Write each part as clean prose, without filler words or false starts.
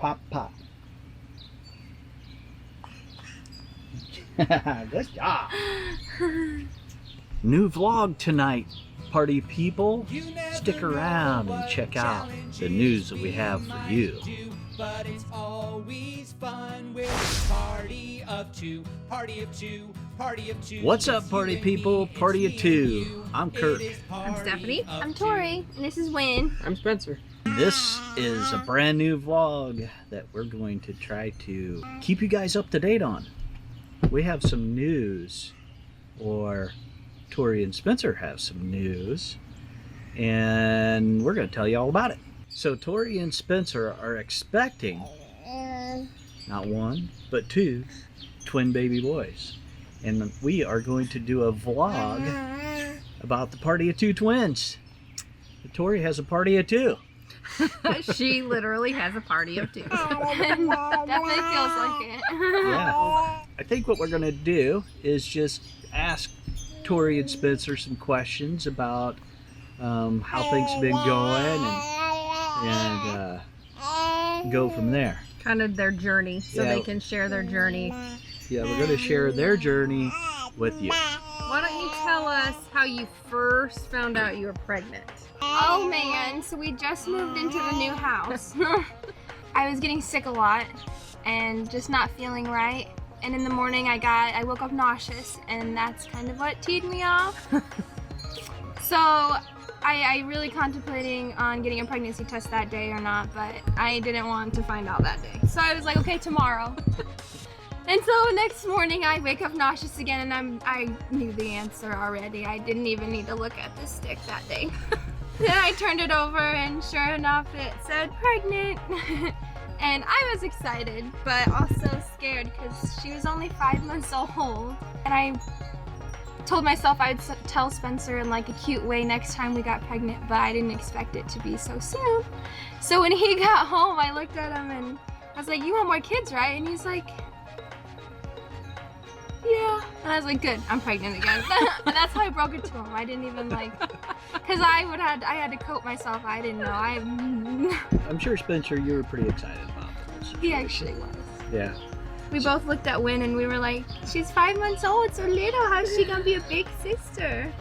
pop, pop. Good job. New vlog tonight, party people. Stick around and check out the news that we have for you. But it's always fun with a party of two, party of two, party of two. What's up, party people? Party of two. I'm Kirk. I'm Stephanie. I'm Tori, and this is Win. I'm Spencer. This is a brand new vlog that we're going to try to keep you guys up to date on. We have some news, or Tori and Spencer have some news, and we're going to tell you all about it. So Tori and Spencer are expecting not one, but two twin baby boys. And we are going to do a vlog about the party of two twins. Tori has a party of two. She literally has a party of two. Definitely feels like it. Yeah. I think what we're going to do is just ask Tori and Spencer some questions about how things have been going and go from there. Kind of their journey, so Yeah. they can share their journey. Yeah, we're going to share their journey with you. Why don't you tell us how you first found out you were pregnant? Oh man, so we just moved into the new house. I was getting sick a lot and just not feeling right. And in the morning I woke up nauseous, and that's kind of what teed me off. So I really contemplating on getting a pregnancy test that day or not, but I didn't want to find out that day. So I was like, okay, tomorrow. And so next morning I wake up nauseous again, and I knew the answer already. I didn't even need to look at the stick that day. Then I turned it over, and sure enough it said pregnant. And I was excited, but also scared because she was only 5 months old. And I told myself I'd tell Spencer in like a cute way next time we got pregnant, but I didn't expect it to be so soon. So when he got home, I looked at him and I was like, "You want more kids, right?" And he's like, "Yeah." And I was like, "Good, I'm pregnant again." And that's how I broke it to him. I didn't even because I had to coat myself. I didn't know. I'm sure, Spencer, you were pretty excited about this. He actually was. Yeah. We both looked at Win and we were like, "She's 5 months old, so little. How's she gonna be a big sister?"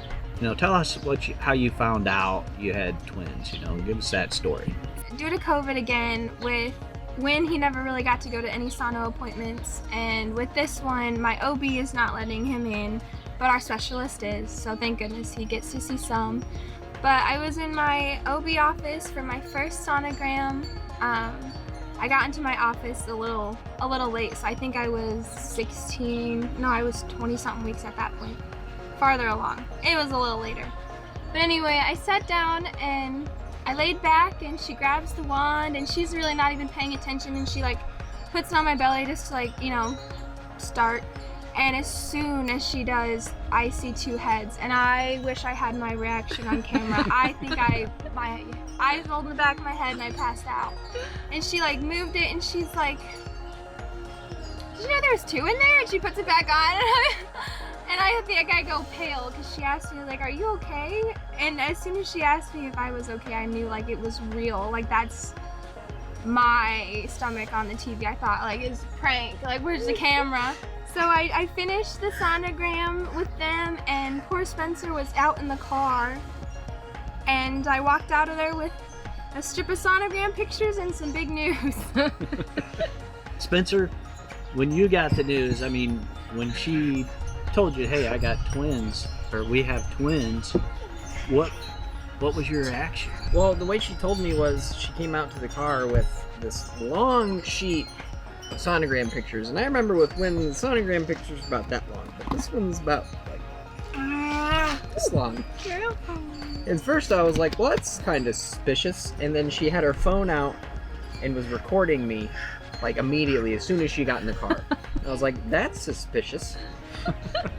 Tell us how you found out you had twins. Give us that story. Due to COVID again, with Win, he never really got to go to any sono appointments, and with this one, my OB is not letting him in, but our specialist is, so thank goodness he gets to see some. But I was in my OB office for my first sonogram. I got into my office a little late, so I think I was 20-something weeks at that point. Farther along. It was a little later. But anyway, I sat down and I laid back, and she grabs the wand, and she's really not even paying attention, and she puts it on my belly just to start. And as soon as she does, I see two heads, and I wish I had my reaction on camera. I think my eyes rolled in the back of my head and I passed out. And she moved it, and she's like, "Did you know there was two in there?" And she puts it back on. And I think I go pale because she asked me, "Are you okay?" And as soon as she asked me if I was okay, I knew it was real. That's my stomach on the TV. I thought it's a prank. Where's the camera? So I finished the sonogram with them, and poor Spencer was out in the car. And I walked out of there with a strip of sonogram pictures and some big news. Spencer, when you got the news, when she told you, "Hey, I got twins," or "We have twins," what was your reaction? Well, the way she told me was she came out to the car with this long sheet of sonogram pictures, and I remember when the sonogram pictures were about that long, but this one's about this long. And first I was like, well, that's kind of suspicious, and then she had her phone out and was recording me immediately as soon as she got in the car. And I was like, that's suspicious.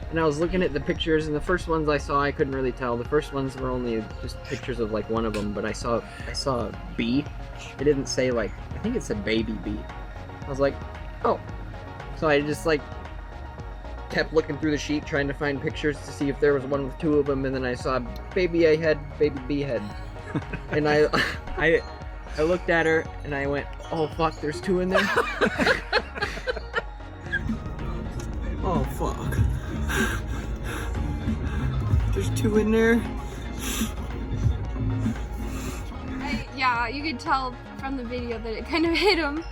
And I was looking at the pictures, and the first ones I saw I couldn't really tell. The first ones were only just pictures of one of them, but I saw a bee. It didn't say I think it said baby bee. I was like, oh. So I just kept looking through the sheet trying to find pictures to see if there was one with two of them, and then I saw baby A head, baby B head. And I I looked at her and I went, oh fuck, there's 2 in there. Oh fuck. There's 2 in there. Yeah, you could tell from the video that it kind of hit him.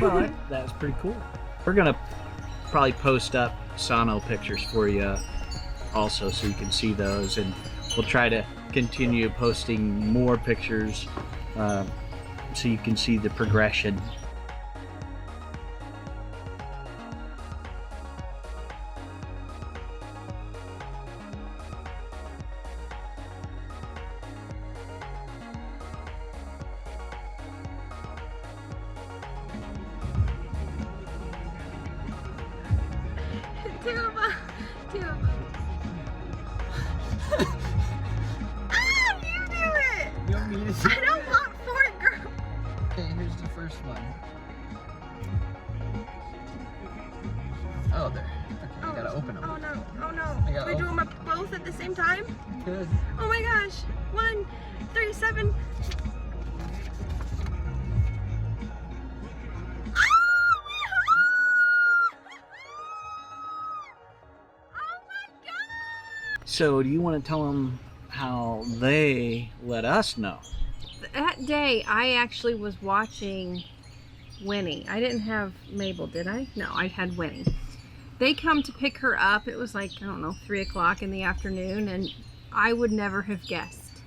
Well, that's pretty cool. We're gonna probably post up sono pictures for you also, so you can see those, and we'll try to continue posting more pictures so you can see the progression. Two of them. You do it! You want me to I don't want 4 girls. Okay, here's the first one. Oh, there. Okay, you gotta open them. Oh no, oh no. I gotta We do open- them both at the same time? Good. Oh my gosh. 1, 3, 7. So do you want to tell them how they let us know? That day, I actually was watching Winnie. I didn't have Mabel, did I? No, I had Winnie. They come to pick her up. It was like, I don't know, 3 o'clock in the afternoon, and I would never have guessed.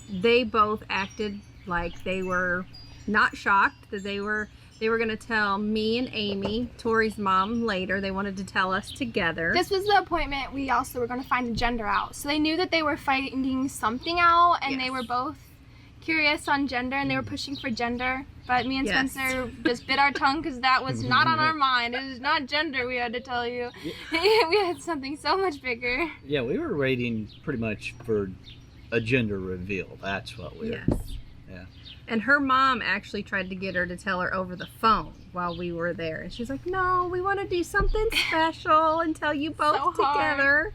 They both acted like they were not shocked that they were going to tell me and Amy, Tori's mom, later. They wanted to tell us together. This was the appointment we also were going to find the gender out. So they knew that they were finding something out, and they Yes. were both curious on gender, and they were pushing for gender. But me and Yes. Spencer just bit our tongue because that was not on our mind. It was not gender, we had to tell you. We had something so much bigger. Yeah, we were waiting pretty much for a gender reveal. That's what we were. Yes. Yeah. And her mom actually tried to get her to tell her over the phone while we were there. And she's like, no, we want to do something special and tell you both So hard. together.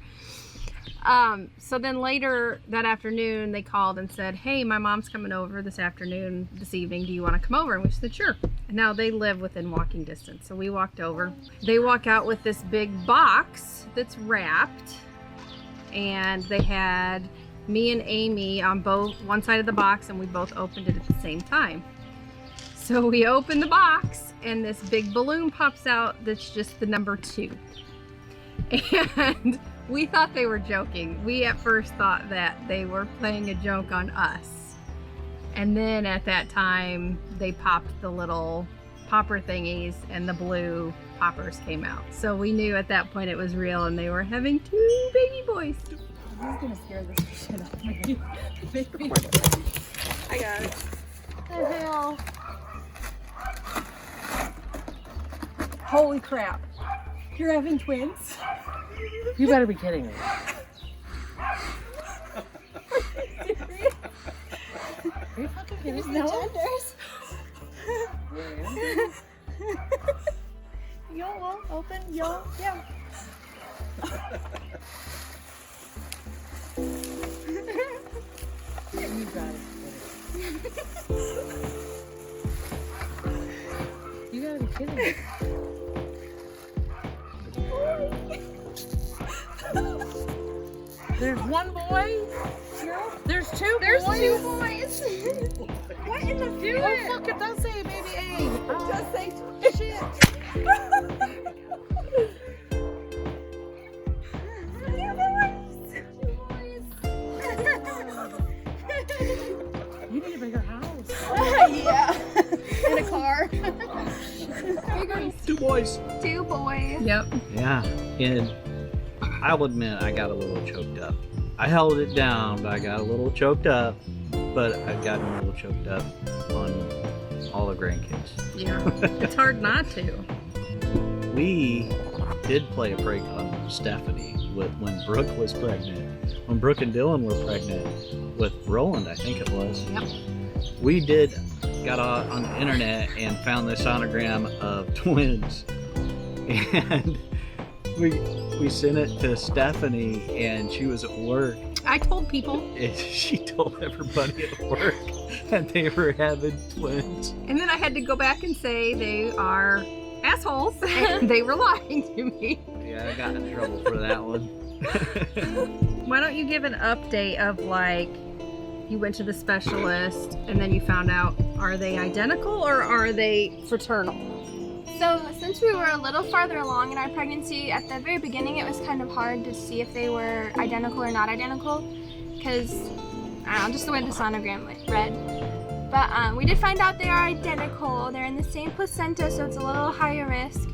So then later that afternoon, they called and said, hey, my mom's coming over this evening. Do you want to come over? And we said, sure. And now they live within walking distance. So we walked over. They walk out with this big box that's wrapped. And they had me and Amy on one side of the box, and we both opened it at the same time. So we open the box, and this big balloon pops out that's just the number 2. And we thought they were joking. We at first thought that they were playing a joke on us. And then at that time, they popped the little popper thingies, and the blue poppers came out. So we knew at that point it was real, and they were having 2 baby boys. He's gonna scare this shit out of me. I got it. What the hell? Holy crap. You're having twins? You better be kidding me. Are you fucking kidding me? No. Yo, well, open, yo, yeah. You got it. You gotta be kidding me. There's 1 boy. There's 2 There's boys. 2 boys. What in the do Oh it? fuck! It does say baby A. It does say shit. You need a bigger house. Yeah. In a car. 2 boys. 2 boys. Yep. Yeah, and I'll admit I got a little choked up. I held it down, but I got a little choked up. But I've gotten a little choked up on all the grandkids. Yeah. It's hard not to. We did play a prank on Stephanie when Brooke was pregnant. When Brooke and Dylan were pregnant with Roland, I think it was. Yep. We got on the internet and found this sonogram of twins. And we sent it to Stephanie, and she was at work, I told people. And she told everybody at work that they were having twins. And then I had to go back and say they are assholes and they were lying to me. Yeah, I got in trouble for that one. Why don't you give an update of like you went to the specialist and then you found out, are they identical or are they fraternal? So since we were a little farther along in our pregnancy, at the very beginning it was kind of hard to see if they were identical or not identical, because, I don't know, just the way the sonogram read. But we did find out they are identical. They're in the same placenta, so it's a little higher risk.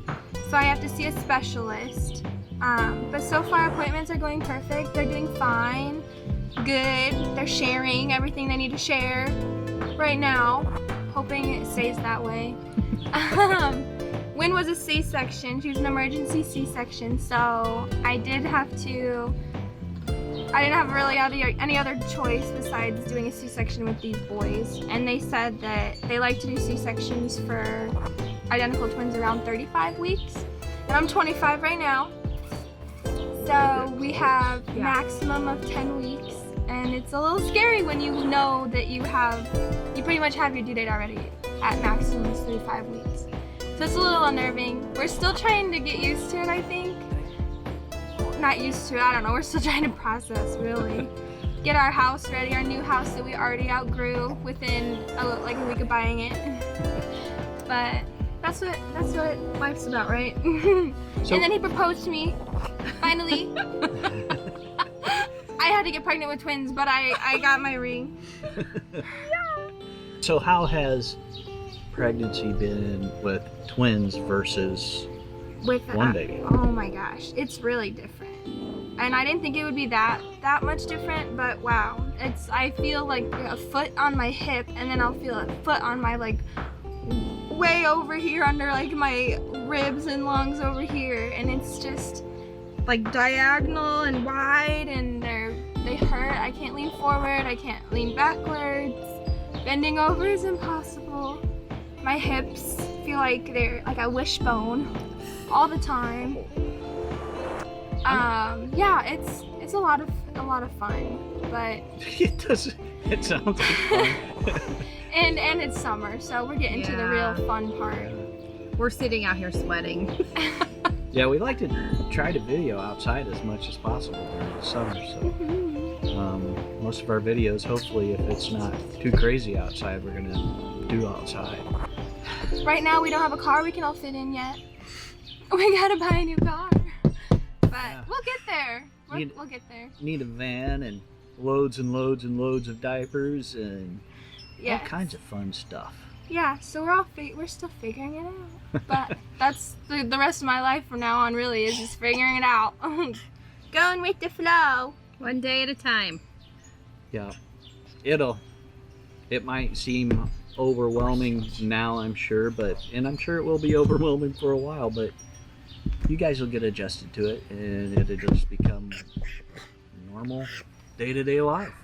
So I have to see a specialist. But so far appointments are going perfect. They're doing fine, good. They're sharing everything they need to share right now, hoping it stays that way. Wynn was a C-section. She was an emergency C-section, so I didn't have really any other choice besides doing a C-section with these boys. And they said that they like to do C-sections for identical twins around 35 weeks. And I'm 25 right now. So we have maximum of 10 weeks. And it's a little scary when you know that you pretty much have your due date already at maximum is 35 weeks. So it's a little unnerving. We're still trying to get used to it, I think. Not used to it, I don't know. We're still trying to process, really. Get our house ready, our new house that we already outgrew within like a week of buying it. But that's what life's about, right? So, and then he proposed to me, finally. I had to get pregnant with twins, but I got my ring. so how has pregnancy been with twins versus With one baby? Oh my gosh, it's really different. And I didn't think it would be that much different, but wow. I feel like a foot on my hip, and then I'll feel a foot on my like way over here under like my ribs and lungs over here, and it's just like diagonal and wide, and they hurt. I can't lean forward, I can't lean backwards. Bending over is impossible. My hips feel like they're like a wishbone all the time. Yeah, it's a lot of fun, but it sounds like fun. and it's summer, so we're getting to the real fun part. We're sitting out here sweating. Yeah, we like to try to video outside as much as possible during the summer, so most of our videos, hopefully, if it's not too crazy outside, we're gonna do outside. Right now we don't have a car we can all fit in yet. We gotta buy a new car. But we'll get there. We'll get there. Need a van and loads and loads and loads of diapers and all kinds of fun stuff. Yeah, so we're still figuring it out. But that's the rest of my life from now on, really, is just figuring it out. Going with the flow. One day at a time. Yeah, it might seem overwhelming now, I'm sure, and I'm sure it will be overwhelming for a while, but you guys will get adjusted to it, and it'll just become normal day-to-day life.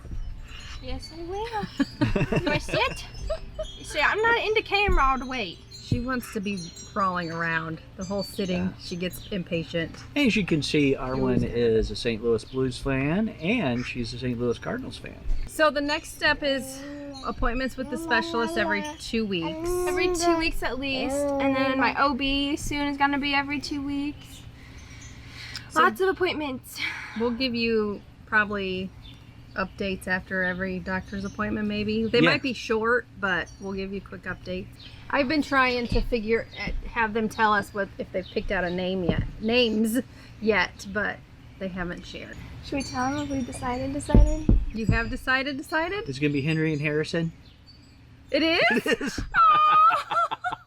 Yes, I will. Do I sit? You see, I'm not into camera all the way. She wants to be crawling around. The whole sitting, she gets impatient. As you can see, Arwen is a St. Louis Blues fan, and she's a St. Louis Cardinals fan. So the next step is appointments with the specialist every 2 weeks. Every 2 weeks at least. And then my OB soon is going to be every 2 weeks. So lots of appointments. We'll give you probably updates after every doctor's appointment, maybe. They might be short, but we'll give you quick updates. I've been trying to have them tell us if they've picked out names yet, but they haven't shared. Should we tell them if we decided? You have decided? It's going to be Henry and Harrison. It is? It is.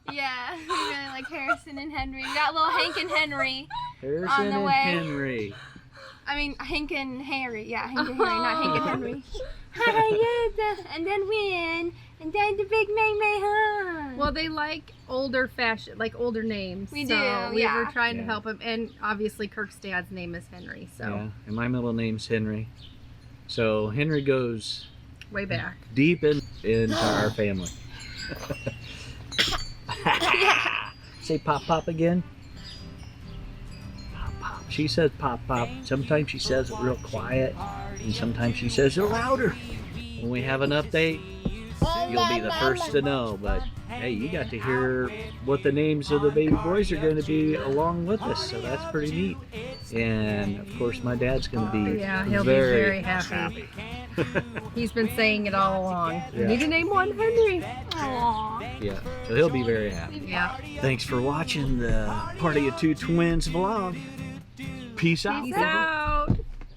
Yeah, we really like Harrison and Henry. We got little Hank and Henry Harrison on the and way. Henry. I mean, Hank and Harry. Yeah, Hank and Harry, not Hank and Henry. Hi, and then Wynn, and then the big May. Well, they like older names. We so do, we yeah. were trying to help them, and obviously Kirk's dad's name is Henry, so. Yeah, and my middle name's Henry. So Henry goes way back. Deep into our family. Say pop pop again. Pop pop. She says pop pop. Sometimes she says it real quiet, and sometimes she says it louder. When we have an update, you'll be the first to know. But hey, you got to hear what the names of the baby boys are going to be along with us, so that's pretty neat. And of course, my dad's going to be he'll be very happy. He's been saying it all along. You need to name one Henry. Aww. Yeah, so he'll be very happy. Yeah. Thanks for watching the Party of Two Twins vlog. Peace out. Peace out.